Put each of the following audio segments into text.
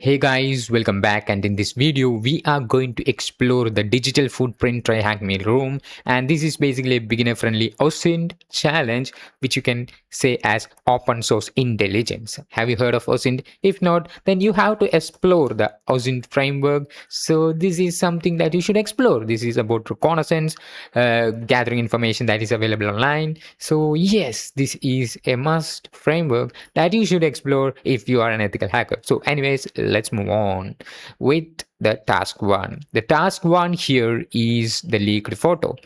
Hey guys, welcome back, and in this video we are going to explore the Digital Footprint TryHackMe room, and this is basically a beginner friendly OSINT challenge which you can say as open source intelligence. Have you heard of OSINT? If not, then you have to explore the OSINT framework. So this is something that you should explore. This is about reconnaissance, gathering information that is available online. So yes, this is a must framework that you should explore if you are an ethical hacker. So anyways, let's move on with the task one. The task one here is the leaked photo.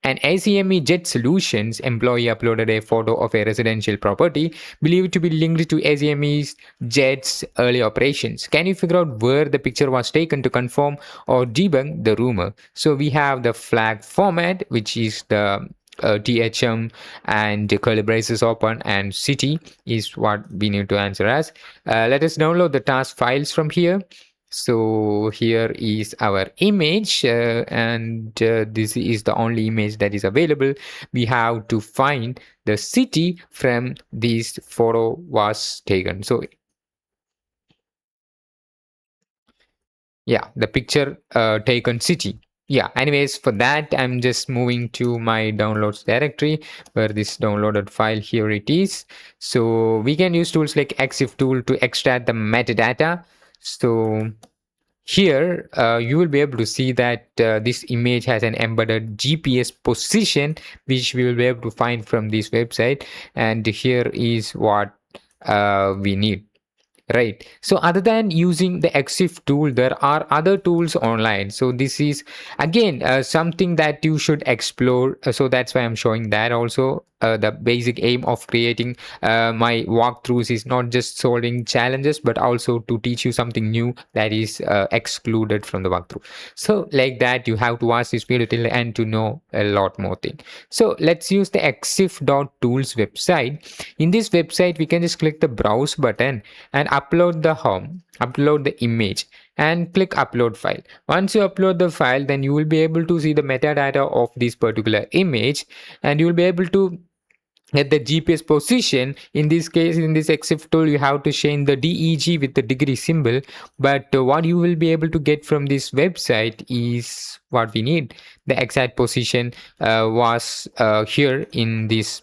An ACME Jet Solutions employee uploaded a photo of a residential property believed to be linked to ACME's Jet's early operations. Can you figure out where the picture was taken to confirm or debunk the rumor? So we have the flag format, which is the THM and curly braces open, and city is what we need to answer as. Let us download the task files from here. So here is our image, and this is the only image that is available. We have to find the city from this photo was taken. So yeah, the picture taken city. Yeah, anyways, for that I'm just moving to my downloads directory where this downloaded file, here it is. So we can use tools like EXIF tool to extract the metadata. So here you will be able to see that this image has an embedded GPS position which we will be able to find from this website, and here is what we need. Right. So other than using the EXIF tool, there are other tools online. So this is again something that you should explore. So that's why I'm showing that also. The basic aim of creating my walkthroughs is not just solving challenges, but also to teach you something new that is excluded from the walkthrough. So like that, you have to watch this video till the end to know a lot more thing. So let's use the exif.tools website. In this website, we can just click the browse button and upload the image and click upload file. Once you upload the file, then you will be able to see the metadata of this particular image, and you will be able to at the GPS position. In this case, in this EXIF tool, you have to change the DEG with the degree symbol, but what you will be able to get from this website is what we need. The exact position was here in this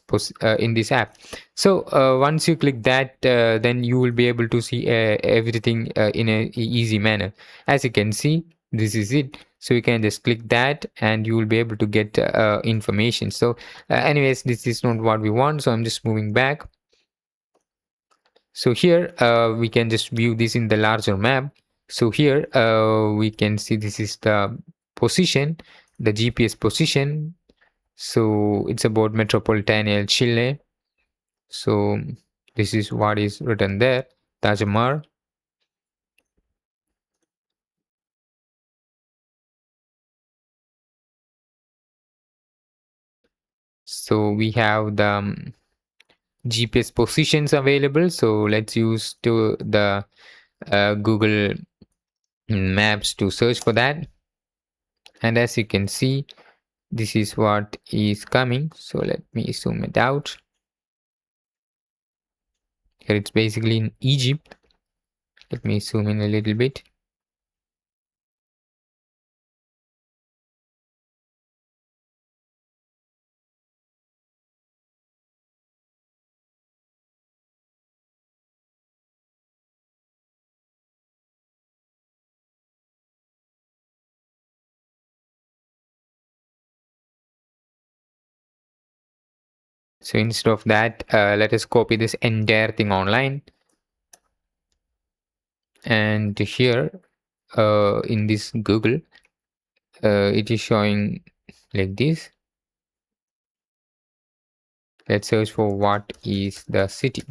app. So once you click that, then you will be able to see everything in a easy manner. As you can see, this is it. So you can just click that and you will be able to get information. So anyways, this is not what we want, so I'm just moving back. So here we can just view this in the larger map. So here we can see this is the position, the GPS position. So it's about metropolitan El Chile. So this is what is written there, Tajamar. So we have the GPS positions available. So let's use to the Google Maps to search for that. And as you can see, this is what is coming. So let me zoom it out. Here it's basically in Egypt. Let me zoom in a little bit. So instead of that, let us copy this entire thing online. And here in this Google, it is showing like this. Let's search for what is the city.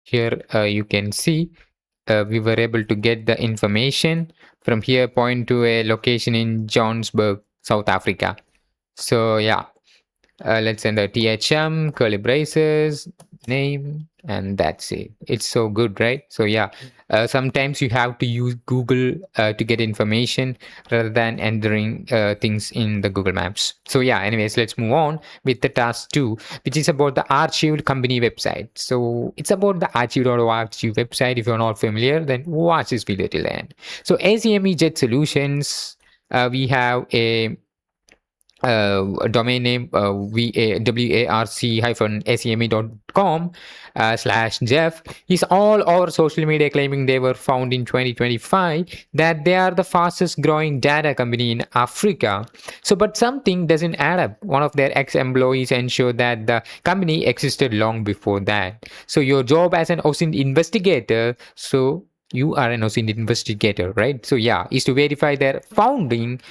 Here you can see we were able to get the information from here, point to a location in Johannesburg, South Africa. So yeah, Let's enter THM, curly braces, name, and that's it. It's so good, right? So yeah, sometimes you have to use Google to get information rather than entering things in the Google Maps. So yeah, anyways, let's move on with the task 2, which is about the archived company website. So it's about the archive.org website. If you're not familiar, then watch this video till the end. So ACME Jet Solutions, we have a domain name warc-acme.com slash Jeff. Is all over social media claiming they were found in 2025 that they are the fastest growing data company in Africa. So but something doesn't add up. One of their ex-employees ensured that the company existed long before that. So your job as an OSINT investigator, so you are an OSINT investigator, right? So yeah, is to verify their founding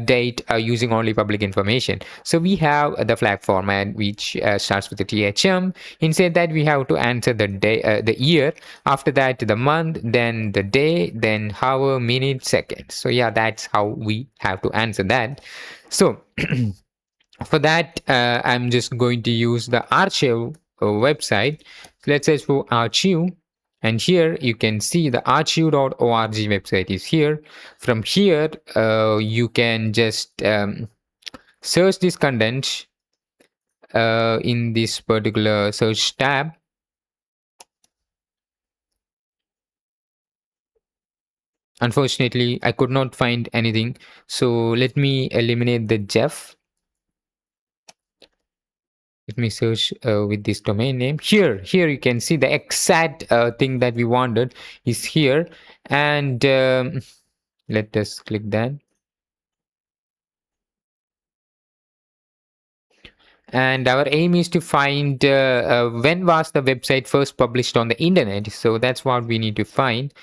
date using only public information. So we have the flag format which starts with the THM. Instead that we have to answer the day, the year. After that the month, then the day, then hour, minute, second. So yeah, that's how we have to answer that. So for that, I'm just going to use the archive website. Let's search for archive. And here you can see the archive.org website is here. From here, you can just search this content in this particular search tab. Unfortunately, I could not find anything. So let me eliminate the Jeff. Let me search with this domain name. Here you can see the exact thing that we wanted is here. And let us click that. And our aim is to find when was the website first published on the internet. So that's what we need to find.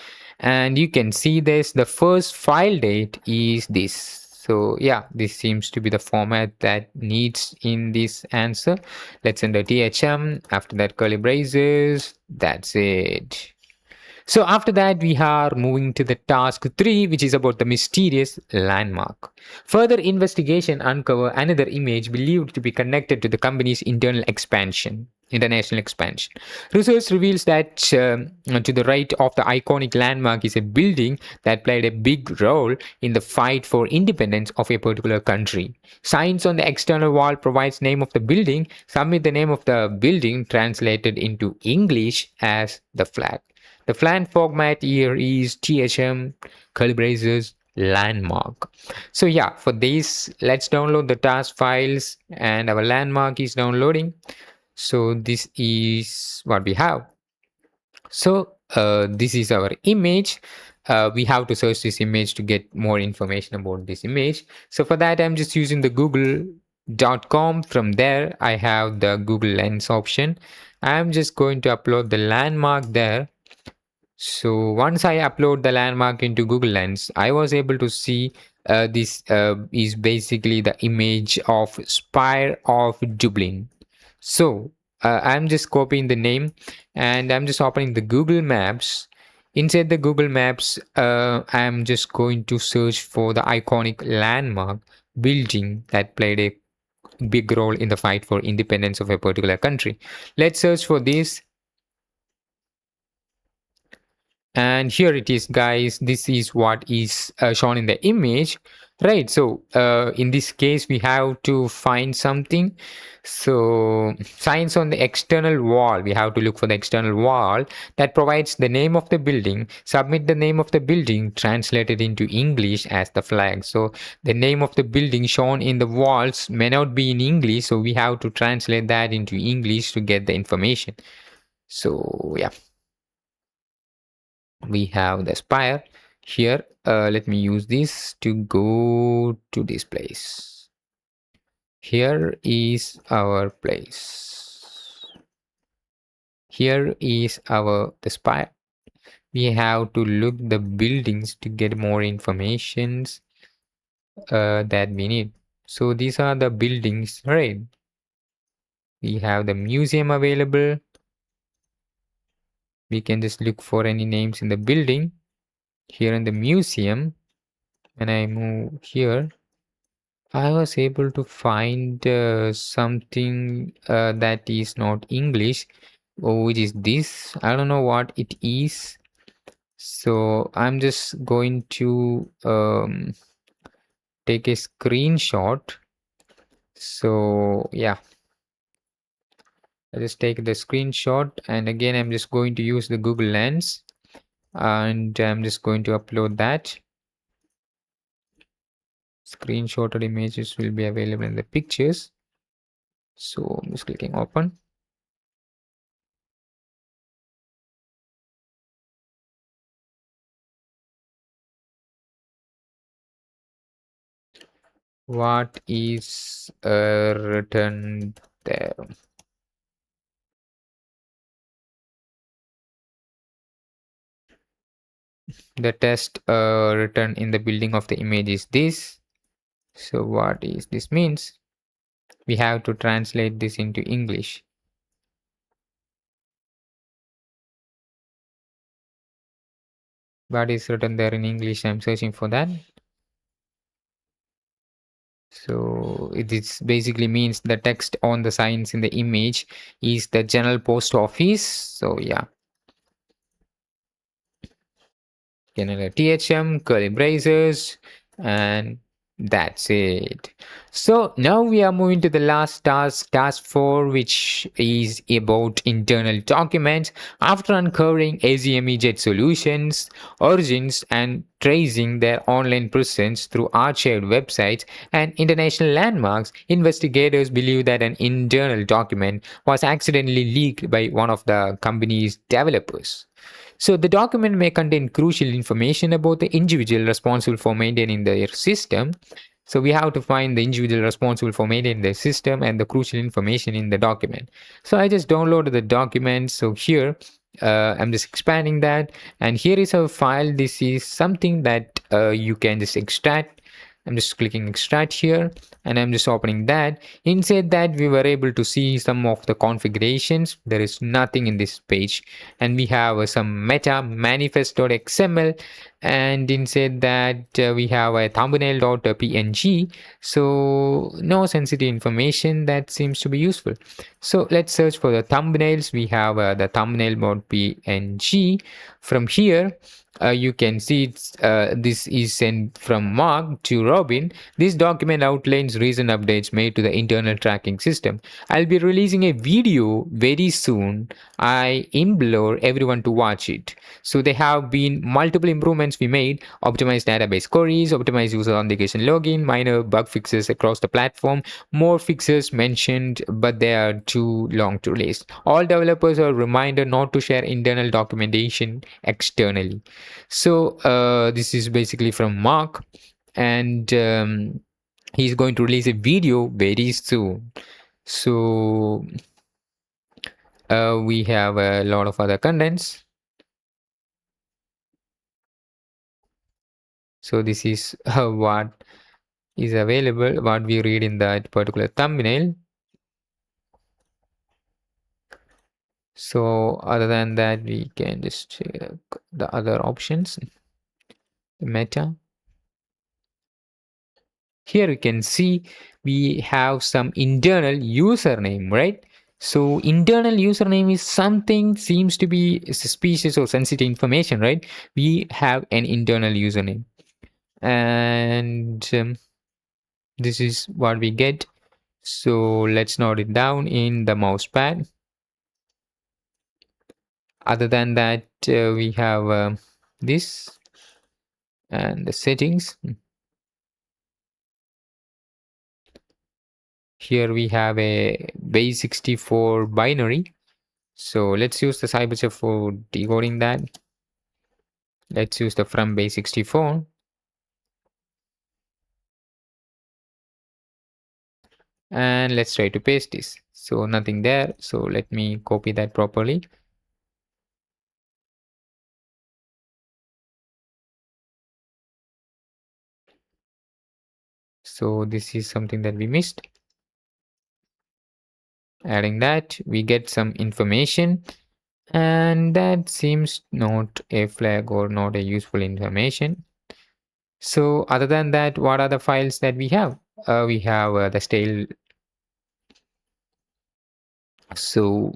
And you can see this, the first file date is this. So yeah, this seems to be the format that needs in this answer. Let's enter THM. After that, curly braces. That's it. So after that, we are moving to the task 3, which is about the mysterious landmark. Further investigation uncover another image believed to be connected to the company's international expansion. Research reveals that to the right of the iconic landmark is a building that played a big role in the fight for independence of a particular country. Signs on the external wall provides name of the building. Submit the name of the building translated into English as the flag. The flag format here is THM calibrators landmark. So yeah, for this, let's download the task files and our landmark is downloading. So this is what we have. So this is our image. We have to search this image to get more information about this image. So for that, I'm just using the google.com. From there, I have the Google Lens option. I'm just going to upload the landmark there. So once I upload the landmark into Google Lens, I was able to see this is basically the image of Spire of Dublin. So I'm just copying the name and I'm just opening the Google Maps. Inside the Google Maps, I'm just going to search for the iconic landmark building that played a big role in the fight for independence of a particular country. Let's search for this. And here it is, guys. This is what is shown in the image, right? So in this case we have to find something. So signs on the external wall, we have to look for the external wall that provides the name of the building. Submit the name of the building translated into English as the flag. So the name of the building shown in the walls may not be in English, so we have to translate that into English to get the information. So yeah, we have the spire here. Let me use this to go to this place. Here is our place. Here is our the spire. We have to look the buildings to get more informations that we need. So these are the buildings, right? We have the museum available. We can just look for any names in the building. Here in the museum, when I move here, I was able to find something that is not English, which is this. I don't know what it is. So I'm just going to take a screenshot. So yeah, I just take the screenshot, and again I'm just going to use the Google Lens, and I'm just going to upload that. Screenshotted images will be available in the pictures. So I'm just clicking open. What is written there? The test written in the building of the image is this. So what is this means? We have to translate this into English. What is written there in English? I'm searching for that. So it is basically means the text on the signs in the image is the general post office. So yeah, Canada THM, curly braces, and that's it. So now we are moving to the last task, task 4, which is about internal documents. After uncovering AZME jet solutions, origins, and tracing their online presence through archived websites and international landmarks, investigators believe that an internal document was accidentally leaked by one of the company's developers. So the document may contain crucial information about the individual responsible for maintaining their system. So we have to find the individual responsible for maintaining the system and the crucial information in the document. So I just downloaded the document. So here I'm just expanding that, and here is a file. This is something that you can just extract. I'm just clicking extract here, and I'm just opening that. Inside that, we were able to see some of the configurations. There is nothing in this page, and we have some meta manifest.xml, and inside that we have a thumbnail.png. So no sensitive information that seems to be useful. So let's search for the thumbnails. We have the thumbnail.png. From here, you can see this is sent from Mark to Robin. This document outlines recent updates made to the internal tracking system. I'll be releasing a video very soon. I implore everyone to watch it. So there have been multiple improvements we made: optimized database queries, optimized user authentication login, minor bug fixes across the platform, more fixes mentioned, but they are too long to list. All developers are reminded not to share internal documentation externally. So this is basically from Mark, and he's going to release a video very soon. So we have a lot of other contents. So this is what is available, what we read in that particular thumbnail. So other than that, we can just check the other options. Meta. Here you can see we have some internal username, right? So internal username is something seems to be suspicious or sensitive information, right? We have an internal username, and this is what we get. So let's note it down in the mouse pad. Other than that, we have this and the settings. Here we have a base 64 binary. So let's use the cyberchef for decoding that. Let's use the from base 64. And let's try to paste this. So nothing there. So let me copy that properly. So this is something that we missed. Adding that, we get some information, and that seems not a flag or not a useful information. So other than that, what are the files that we have? we have the stale. So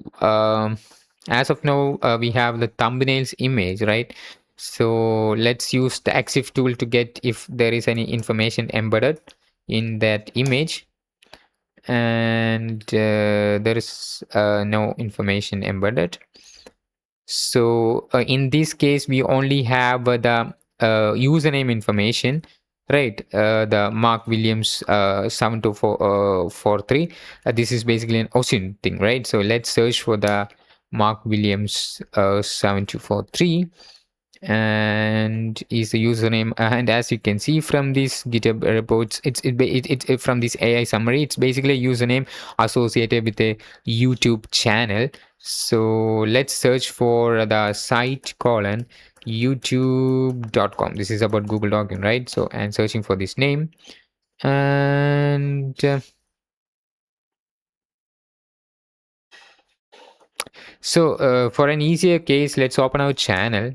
as of now, we have the thumbnails image, right? So let's use the EXIF tool to get if there is any information embedded in that image, and there is no information embedded. So in this case, we only have the username information, right? The Mark Williams 72443. This is basically an OSINT thing, right? So let's search for the Mark Williams 7243 and is the username. And as you can see from this GitHub reports, it's from this AI summary, it's basically a username associated with a YouTube channel. So let's search for the site colon youtube.com. This is about Google document, right? So and searching for this name, and for an easier case, let's open our channel.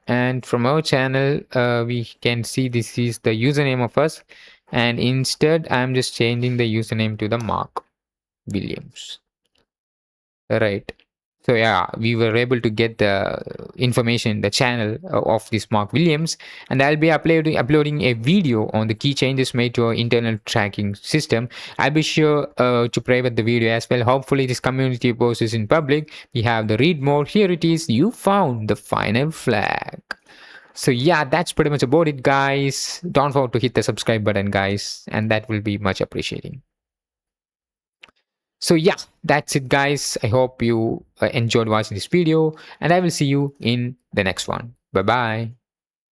And from our channel, we can see this is the username of us. And instead, I'm just changing the username to the Mark Williams. Right. So yeah, we were able to get the information, the channel of this Mark Williams, and I'll be uploading a video on the key changes made to our internal tracking system. I'll be sure to private the video as well. Hopefully, this community post is in public. We have the read more. Here it is. You found the final flag. So yeah, that's pretty much about it, guys. Don't forget to hit the subscribe button, guys, and that will be much appreciated. So yeah, that's it, guys. I hope you enjoyed watching this video, and I will see you in the next one. Bye bye.